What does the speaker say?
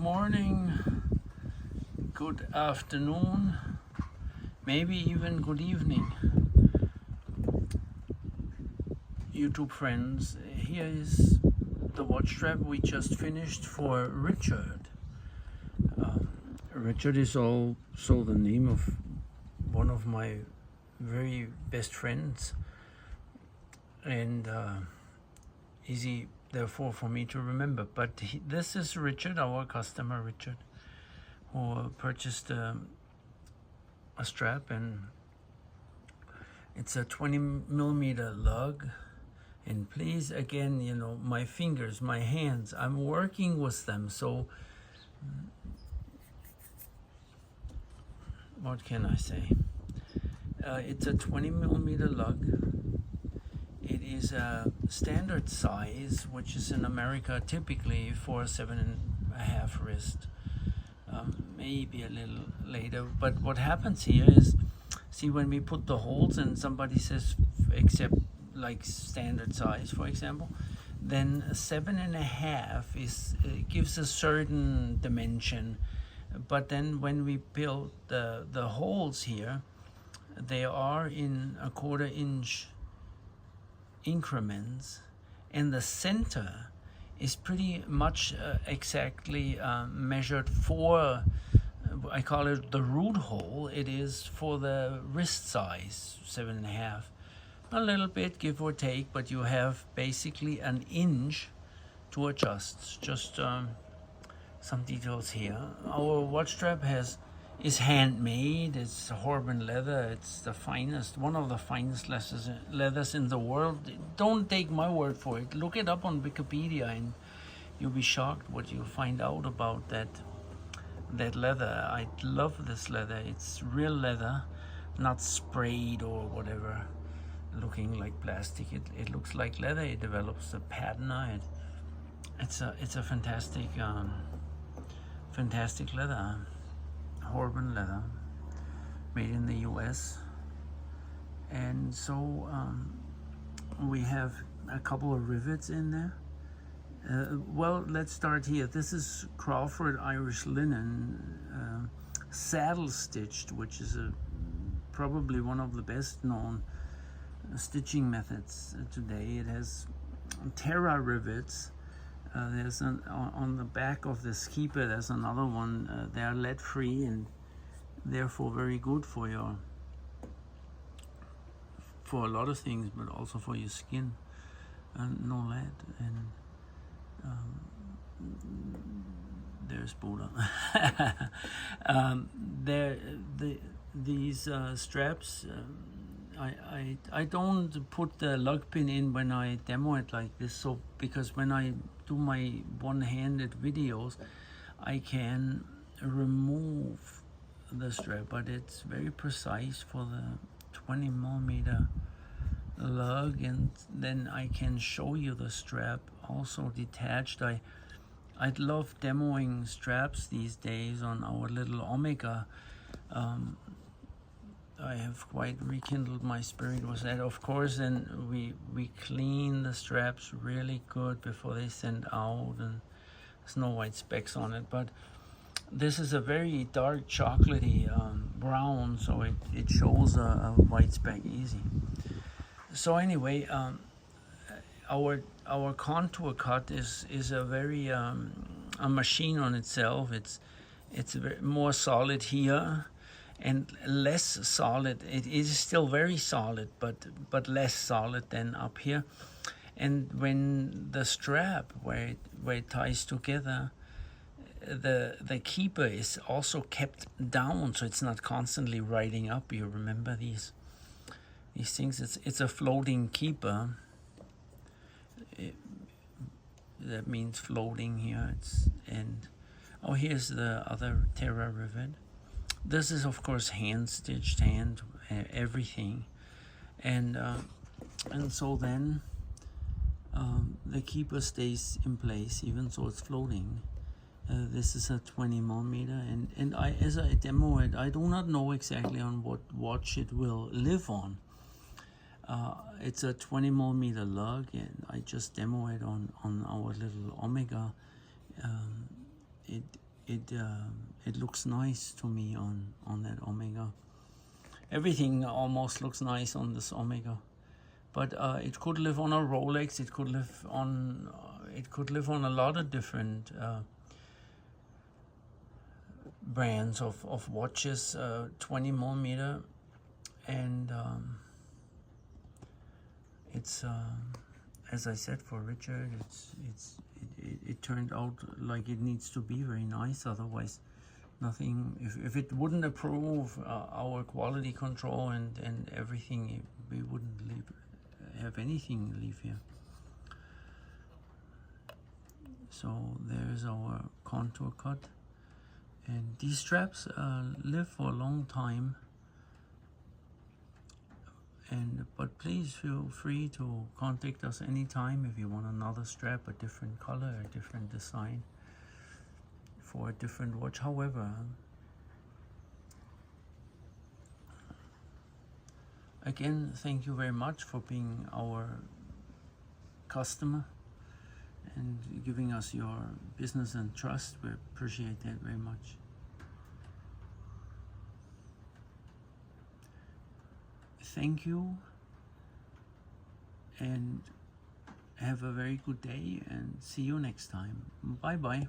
morning, good afternoon, maybe even good evening, YouTube friends. Here is the watch strap we just finished for Richard. Richard is also the name of one of my very best friends, and easy therefore for me to remember. But this is Richard, our customer Richard, who purchased a strap, and it's a 20mm lug. And please, again, you know, my fingers, my hands, I'm working with them, so what can I say? It's a 20mm lug. It is a standard size, which is in America typically for a 7.5 wrist, maybe a little later. But what happens here is, see, when we put the holes and somebody says except like standard size, for example, then 7.5 is gives a certain dimension. But then when we build the holes here, they are in 1/4 inch increments, and the center is pretty much exactly measured for, I call it the root hole. It is for the wrist size, 7.5, a little bit give or take, but you have basically an inch to adjust. Just some details here. Our watch strap is handmade. It's Horban leather. It's the finest, one of the finest leathers in the world. Don't take my word for it. Look it up on Wikipedia, and you'll be shocked what you find out about that leather. I love this leather. It's real leather, not sprayed or whatever, looking like plastic. It looks like leather. It develops a patina. It's a fantastic fantastic leather. Horban leather, made in the US. And so we have a couple of rivets in there. Well, let's start here. This is Crawford Irish linen, saddle stitched, which is probably one of the best known stitching methods today. It has Terra rivets. There's on the back of this keeper, there's another one. They are lead free and therefore very good for a lot of things, but also for your skin. No lead. And there's Buddha. These straps, I don't put the lug pin in when I demo it like this, so because when I do my one-handed videos, I can remove the strap, but it's very precise for the 20mm lug, and then I can show you the strap also detached. I'd love demoing straps these days on our little Omega. I have quite rekindled my spirit with that, of course, and we clean the straps really good before they send out, and there's no white specks on it. But this is a very dark chocolatey brown, so it shows a white speck easy. So anyway, our contour cut is a very a machine on itself. It's more solid here and less solid. It is still very solid, but less solid than up here. And when the strap where it ties together, the keeper is also kept down, so it's not constantly riding up. You remember these things? It's a floating keeper. That means floating here. Here's the other Terra rivet. This is, of course, hand stitched, everything, and so then the keeper stays in place even so it's floating. This is a 20mm, and as I demo it, I do not know exactly on what watch it will live on. It's a 20mm lug, and I just demo it on our little Omega. it looks nice to me on that Omega. Everything almost looks nice on this Omega, but it could live on a Rolex. It could live on a lot of different brands of watches, 20 millimeter, and it's as I said for Richard, it turned out like it needs to be very nice. Otherwise, nothing. If it wouldn't approve our quality control and everything, we wouldn't have anything leave here. So there's our contour cut, and these straps live for a long time. But please feel free to contact us anytime if you want another strap, a different color, a different design for a different watch. However, again, thank you very much for being our customer and giving us your business and trust. We appreciate that very much. Thank you, and have a very good day, and see you next time. Bye bye.